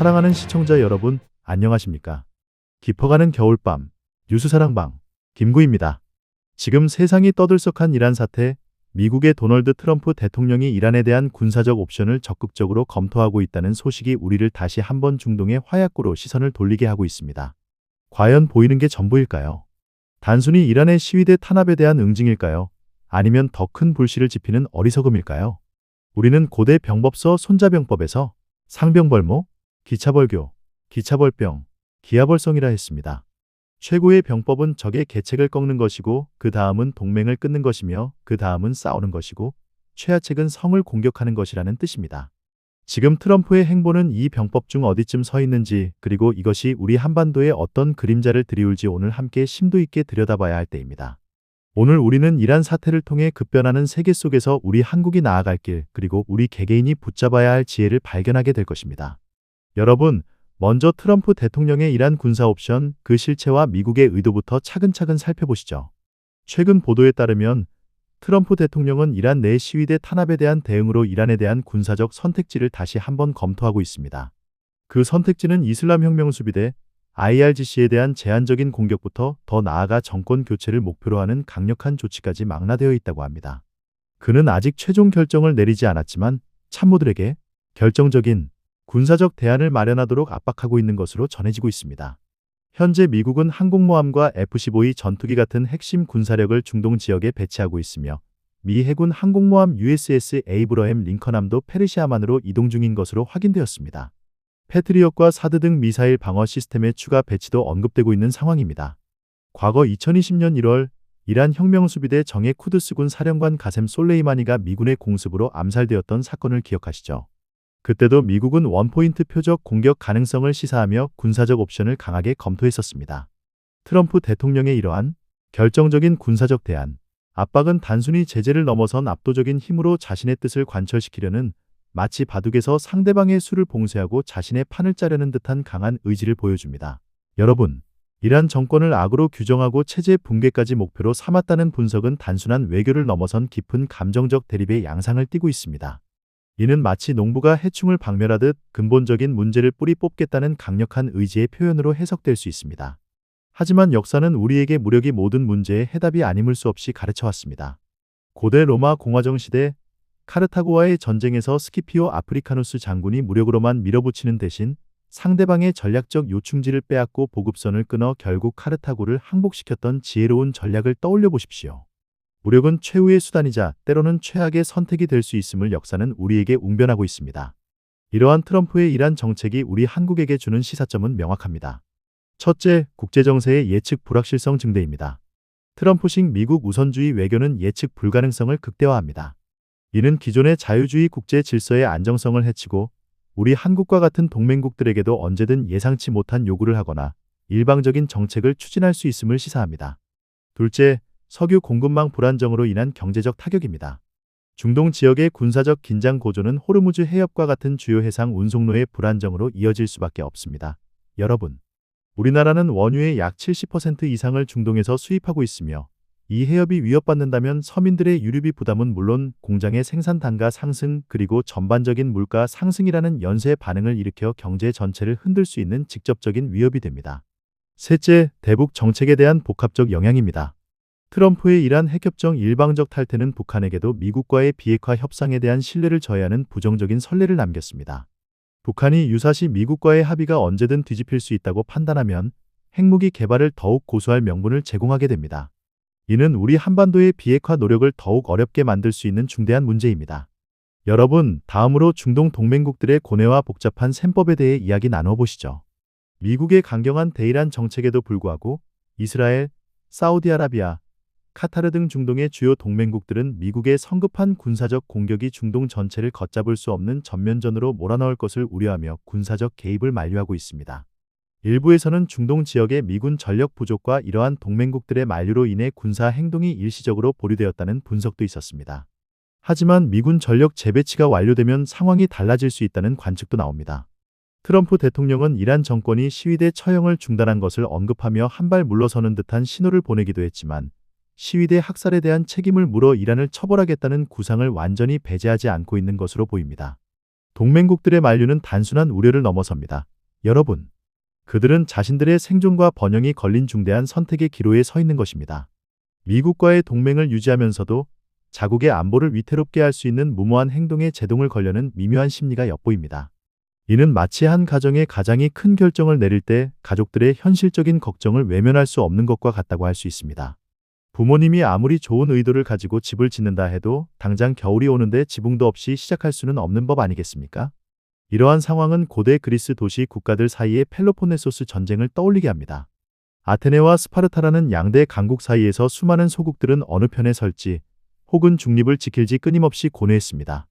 사랑하는 시청자 여러분, 안녕하십니까? 깊어가는 겨울밤, 뉴스사랑방, 김구입니다. 지금 세상이 떠들썩한 이란 사태, 미국의 도널드 트럼프 대통령이 이란에 대한 군사적 옵션을 적극적으로 검토하고 있다는 소식이 우리를 다시 한번 중동의 화약고로 시선을 돌리게 하고 있습니다. 과연 보이는 게 전부일까요? 단순히 이란의 시위대 탄압에 대한 응징일까요? 아니면 더 큰 불씨를 지피는 어리석음일까요? 우리는 고대 병법서 손자병법에서 상병벌모, 기차벌교, 기차벌병, 기하벌성이라 했습니다. 최고의 병법은 적의 계책을 꺾는 것이고 그 다음은 동맹을 끊는 것이며 그 다음은 싸우는 것이고 최하책은 성을 공격하는 것이라는 뜻입니다. 지금 트럼프의 행보는 이 병법 중 어디쯤 서 있는지, 그리고 이것이 우리 한반도에 어떤 그림자를 드리울지 오늘 함께 심도 있게 들여다봐야 할 때입니다. 오늘 우리는 이란 사태를 통해 급변하는 세계 속에서 우리 한국이 나아갈 길, 그리고 우리 개개인이 붙잡아야 할 지혜를 발견하게 될 것입니다. 여러분, 먼저 트럼프 대통령의 이란 군사 옵션, 그 실체와 미국의 의도부터 차근차근 살펴보시죠. 최근 보도에 따르면 트럼프 대통령은 이란 내 시위대 탄압에 대한 대응으로 이란에 대한 군사적 선택지를 다시 한번 검토하고 있습니다. 그 선택지는 이슬람혁명수비대 IRGC에 대한 제한적인 공격부터 더 나아가 정권 교체를 목표로 하는 강력한 조치까지 망라되어 있다고 합니다. 그는 아직 최종 결정을 내리지 않았지만 참모들에게 결정적인 군사적 대안을 마련하도록 압박하고 있는 것으로 전해지고 있습니다. 현재 미국은 항공모함과 F-15E 전투기 같은 핵심 군사력을 중동 지역에 배치하고 있으며 미 해군 항공모함 USS 에이브러햄 링컨함도 페르시아만으로 이동 중인 것으로 확인되었습니다. 패트리엇과 사드 등 미사일 방어 시스템의 추가 배치도 언급되고 있는 상황입니다. 과거 2020년 1월 이란 혁명수비대 정예 쿠드스군 사령관 가셈 솔레이마니가 미군의 공습으로 암살되었던 사건을 기억하시죠? 그때도 미국은 원포인트 표적 공격 가능성을 시사하며 군사적 옵션을 강하게 검토했었습니다. 트럼프 대통령의 이러한 결정적인 군사적 대안, 압박은 단순히 제재를 넘어선 압도적인 힘으로 자신의 뜻을 관철시키려는, 마치 바둑에서 상대방의 수를 봉쇄하고 자신의 판을 짜려는 듯한 강한 의지를 보여줍니다. 여러분, 이란 정권을 악으로 규정하고 체제 붕괴까지 목표로 삼았다는 분석은 단순한 외교를 넘어선 깊은 감정적 대립의 양상을 띠고 있습니다. 이는 마치 농부가 해충을 박멸하듯 근본적인 문제를 뿌리 뽑겠다는 강력한 의지의 표현으로 해석될 수 있습니다. 하지만 역사는 우리에게 무력이 모든 문제의 해답이 아님을 수 없이 가르쳐왔습니다. 고대 로마 공화정 시대 카르타고와의 전쟁에서 스키피오 아프리카누스 장군이 무력으로만 밀어붙이는 대신 상대방의 전략적 요충지를 빼앗고 보급선을 끊어 결국 카르타고를 항복시켰던 지혜로운 전략을 떠올려 보십시오. 무력은 최후의 수단이자 때로는 최악의 선택이 될 수 있음을 역사는 우리에게 웅변하고 있습니다. 이러한 트럼프의 이란 정책이 우리 한국에게 주는 시사점은 명확합니다. 첫째, 국제정세의 예측 불확실성 증대입니다. 트럼프식 미국 우선주의 외교는 예측 불가능성을 극대화합니다. 이는 기존의 자유주의 국제 질서의 안정성을 해치고 우리 한국과 같은 동맹국들에게도 언제든 예상치 못한 요구를 하거나 일방적인 정책을 추진할 수 있음을 시사합니다. 둘째, 석유 공급망 불안정으로 인한 경제적 타격입니다. 중동 지역의 군사적 긴장 고조는 호르무즈 해협과 같은 주요 해상 운송로의 불안정으로 이어질 수밖에 없습니다. 여러분, 우리나라는 원유의 약 70% 이상을 중동에서 수입하고 있으며 이 해협이 위협받는다면 서민들의 유류비 부담은 물론 공장의 생산 단가 상승, 그리고 전반적인 물가 상승이라는 연쇄 반응을 일으켜 경제 전체를 흔들 수 있는 직접적인 위협이 됩니다. 셋째, 대북 정책에 대한 복합적 영향입니다. 트럼프의 이란 핵협정 일방적 탈퇴는 북한에게도 미국과의 비핵화 협상에 대한 신뢰를 저해하는 부정적인 선례를 남겼습니다. 북한이 유사시 미국과의 합의가 언제든 뒤집힐 수 있다고 판단하면 핵무기 개발을 더욱 고수할 명분을 제공하게 됩니다. 이는 우리 한반도의 비핵화 노력을 더욱 어렵게 만들 수 있는 중대한 문제입니다. 여러분, 다음으로 중동 동맹국들의 고뇌와 복잡한 셈법에 대해 이야기 나누어 보시죠. 미국의 강경한 대이란 정책에도 불구하고 이스라엘, 사우디아라비아, 카타르 등 중동의 주요 동맹국들은 미국의 성급한 군사적 공격이 중동 전체를 걷잡을 수 없는 전면전으로 몰아넣을 것을 우려하며 군사적 개입을 만류하고 있습니다. 일부에서는 중동 지역의 미군 전력 부족과 이러한 동맹국들의 만류로 인해 군사 행동이 일시적으로 보류되었다는 분석도 있었습니다. 하지만 미군 전력 재배치가 완료되면 상황이 달라질 수 있다는 관측도 나옵니다. 트럼프 대통령은 이란 정권이 시위대 처형을 중단한 것을 언급하며 한 발 물러서는 듯한 신호를 보내기도 했지만 시위대 학살에 대한 책임을 물어 이란을 처벌하겠다는 구상을 완전히 배제하지 않고 있는 것으로 보입니다. 동맹국들의 만류는 단순한 우려를 넘어섭니다. 여러분, 그들은 자신들의 생존과 번영이 걸린 중대한 선택의 기로에 서 있는 것입니다. 미국과의 동맹을 유지하면서도 자국의 안보를 위태롭게 할 수 있는 무모한 행동에 제동을 걸려는 미묘한 심리가 엿보입니다. 이는 마치 한 가정의 가장이 큰 결정을 내릴 때 가족들의 현실적인 걱정을 외면할 수 없는 것과 같다고 할 수 있습니다. 부모님이 아무리 좋은 의도를 가지고 집을 짓는다 해도 당장 겨울이 오는데 지붕도 없이 시작할 수는 없는 법 아니겠습니까? 이러한 상황은 고대 그리스 도시 국가들 사이의 펠로폰네소스 전쟁을 떠올리게 합니다. 아테네와 스파르타라는 양대 강국 사이에서 수많은 소국들은 어느 편에 설지 혹은 중립을 지킬지 끊임없이 고뇌했습니다.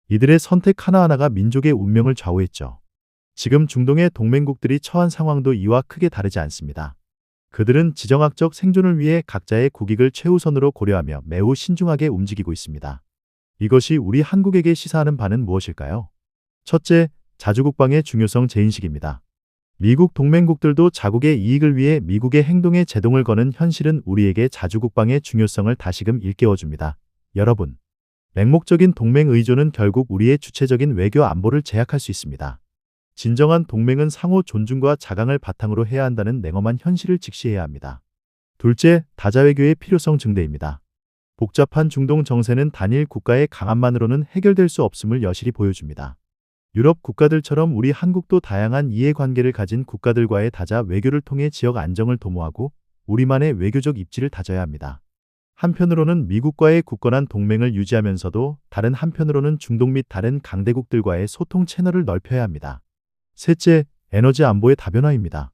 이들의 선택 하나하나가 민족의 운명을 좌우했죠. 지금 중동의 동맹국들이 처한 상황도 이와 크게 다르지 않습니다. 그들은 지정학적 생존을 위해 각자의 국익을 최우선으로 고려하며 매우 신중하게 움직이고 있습니다. 이것이 우리 한국에게 시사하는 바는 무엇일까요? 첫째, 자주국방의 중요성 재인식입니다. 미국 동맹국들도 자국의 이익을 위해 미국의 행동에 제동을 거는 현실은 우리에게 자주국방의 중요성을 다시금 일깨워줍니다. 여러분, 맹목적인 동맹 의존은 결국 우리의 주체적인 외교 안보를 제약할 수 있습니다. 진정한 동맹은 상호 존중과 자강을 바탕으로 해야 한다는 냉엄한 현실을 직시해야 합니다. 둘째, 다자외교의 필요성 증대입니다. 복잡한 중동 정세는 단일 국가의 강함만으로는 해결될 수 없음을 여실히 보여줍니다. 유럽 국가들처럼 우리 한국도 다양한 이해관계를 가진 국가들과의 다자 외교를 통해 지역 안정을 도모하고 우리만의 외교적 입지를 다져야 합니다. 한편으로는 미국과의 굳건한 동맹을 유지하면서도 다른 한편으로는 중동 및 다른 강대국들과의 소통 채널을 넓혀야 합니다. 셋째, 에너지 안보의 다변화입니다.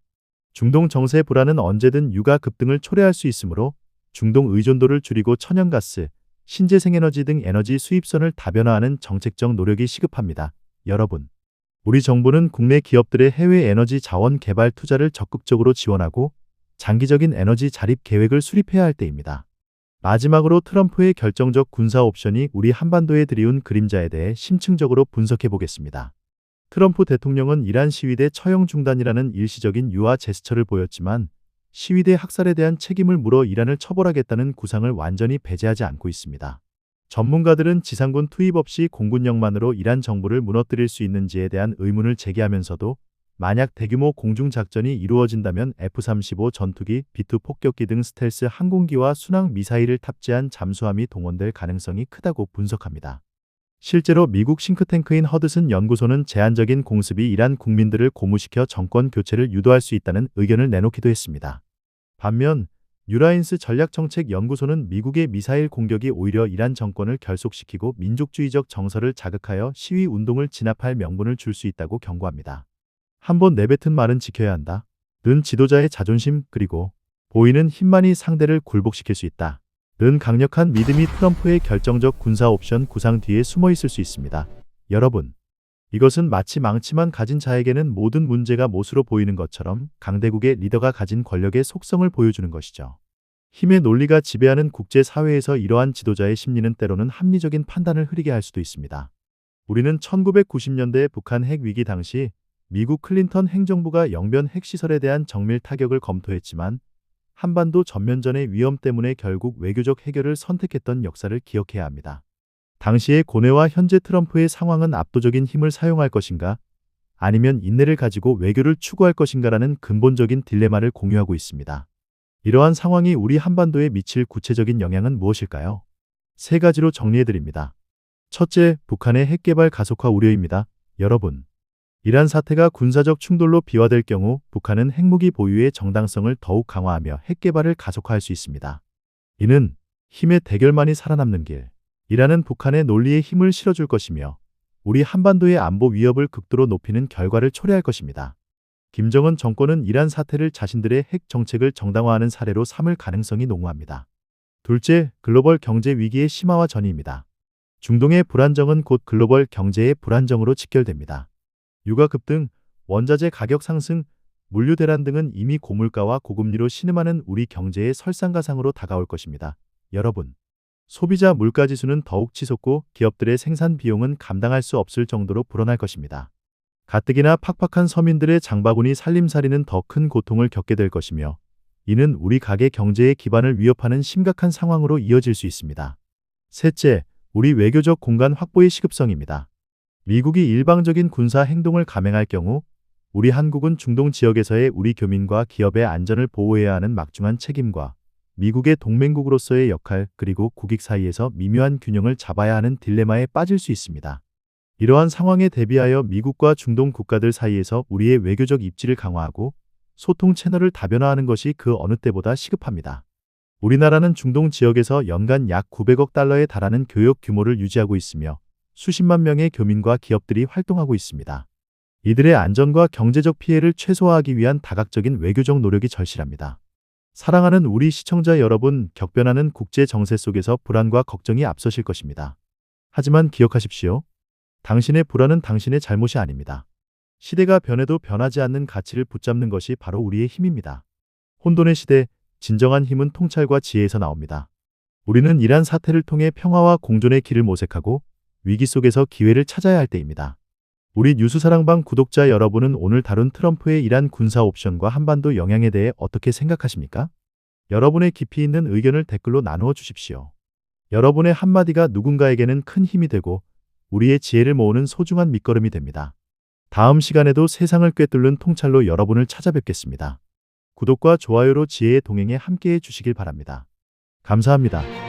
중동 정세 불안은 언제든 유가 급등을 초래할 수 있으므로 중동 의존도를 줄이고 천연가스, 신재생에너지 등 에너지 수입선을 다변화하는 정책적 노력이 시급합니다. 여러분, 우리 정부는 국내 기업들의 해외 에너지 자원 개발 투자를 적극적으로 지원하고 장기적인 에너지 자립 계획을 수립해야 할 때입니다. 마지막으로 트럼프의 결정적 군사 옵션이 우리 한반도에 드리운 그림자에 대해 심층적으로 분석해 보겠습니다. 트럼프 대통령은 이란 시위대 처형 중단이라는 일시적인 유화 제스처를 보였지만 시위대 학살에 대한 책임을 물어 이란을 처벌하겠다는 구상을 완전히 배제하지 않고 있습니다. 전문가들은 지상군 투입 없이 공군력만으로 이란 정부를 무너뜨릴 수 있는지에 대한 의문을 제기하면서도 만약 대규모 공중작전이 이루어진다면 F-35 전투기, B-2 폭격기 등 스텔스 항공기와 순항 미사일을 탑재한 잠수함이 동원될 가능성이 크다고 분석합니다. 실제로 미국 싱크탱크인 허드슨 연구소는 제한적인 공습이 이란 국민들을 고무시켜 정권 교체를 유도할 수 있다는 의견을 내놓기도 했습니다. 반면 유라인스 전략정책연구소는 미국의 미사일 공격이 오히려 이란 정권을 결속시키고 민족주의적 정서를 자극하여 시위 운동을 진압할 명분을 줄 수 있다고 경고합니다. 한번 내뱉은 말은 지켜야 한다. 는 지도자의 자존심 그리고 보이는 힘만이 상대를 굴복시킬 수 있다. 는 강력한 믿음이 트럼프의 결정적 군사 옵션 구상 뒤에 숨어 있을 수 있습니다. 여러분, 이것은 마치 망치만 가진 자에게는 모든 문제가 못으로 보이는 것처럼 강대국의 리더가 가진 권력의 속성을 보여주는 것이죠. 힘의 논리가 지배하는 국제사회에서 이러한 지도자의 심리는 때로는 합리적인 판단을 흐리게 할 수도 있습니다. 우리는 1990년대 북한 핵 위기 당시 미국 클린턴 행정부가 영변 핵시설에 대한 정밀 타격을 검토했지만 한반도 전면전의 위험 때문에 결국 외교적 해결을 선택했던 역사를 기억해야 합니다. 당시의 고뇌와 현재 트럼프의 상황은 압도적인 힘을 사용할 것인가 아니면 인내를 가지고 외교를 추구할 것인가라는 근본적인 딜레마를 공유하고 있습니다. 이러한 상황이 우리 한반도에 미칠 구체적인 영향은 무엇일까요? 세 가지로 정리해드립니다. 첫째, 북한의 핵개발 가속화 우려입니다. 여러분, 이란 사태가 군사적 충돌로 비화될 경우 북한은 핵무기 보유의 정당성을 더욱 강화하며 핵개발을 가속화할 수 있습니다. 이는 힘의 대결만이 살아남는 길, 이란은 북한의 논리에 힘을 실어줄 것이며 우리 한반도의 안보 위협을 극도로 높이는 결과를 초래할 것입니다. 김정은 정권은 이란 사태를 자신들의 핵 정책을 정당화하는 사례로 삼을 가능성이 농후합니다. 둘째, 글로벌 경제 위기의 심화와 전이입니다. 중동의 불안정은 곧 글로벌 경제의 불안정으로 직결됩니다. 유가 급등, 원자재 가격 상승, 물류 대란 등은 이미 고물가와 고금리로 신음하는 우리 경제의 설상가상으로 다가올 것입니다. 여러분, 소비자 물가지수는 더욱 치솟고 기업들의 생산 비용은 감당할 수 없을 정도로 불어날 것입니다. 가뜩이나 팍팍한 서민들의 장바구니 살림살이는 더 큰 고통을 겪게 될 것이며 이는 우리 가계 경제의 기반을 위협하는 심각한 상황으로 이어질 수 있습니다. 셋째, 우리 외교적 공간 확보의 시급성입니다. 미국이 일방적인 군사 행동을 감행할 경우 우리 한국은 중동 지역에서의 우리 교민과 기업의 안전을 보호해야 하는 막중한 책임과 미국의 동맹국으로서의 역할 그리고 국익 사이에서 미묘한 균형을 잡아야 하는 딜레마에 빠질 수 있습니다. 이러한 상황에 대비하여 미국과 중동 국가들 사이에서 우리의 외교적 입지를 강화하고 소통 채널을 다변화하는 것이 그 어느 때보다 시급합니다. 우리나라는 중동 지역에서 연간 약 900억 달러에 달하는 교역 규모를 유지하고 있으며 수십만 명의 교민과 기업들이 활동하고 있습니다. 이들의 안전과 경제적 피해를 최소화하기 위한 다각적인 외교적 노력이 절실합니다. 사랑하는 우리 시청자 여러분, 격변하는 국제 정세 속에서 불안과 걱정이 앞서실 것입니다. 하지만 기억하십시오. 당신의 불안은 당신의 잘못이 아닙니다. 시대가 변해도 변하지 않는 가치를 붙잡는 것이 바로 우리의 힘입니다. 혼돈의 시대, 진정한 힘은 통찰과 지혜에서 나옵니다. 우리는 이란 사태를 통해 평화와 공존의 길을 모색하고 위기 속에서 기회를 찾아야 할 때입니다. 우리 뉴스사랑방 구독자 여러분은 오늘 다룬 트럼프의 이란 군사 옵션과 한반도 영향에 대해 어떻게 생각하십니까? 여러분의 깊이 있는 의견을 댓글로 나누어 주십시오. 여러분의 한마디가 누군가에게는 큰 힘이 되고 우리의 지혜를 모으는 소중한 밑거름이 됩니다. 다음 시간에도 세상을 꿰뚫는 통찰로 여러분을 찾아뵙겠습니다. 구독과 좋아요로 지혜의 동행에 함께해 주시길 바랍니다. 감사합니다.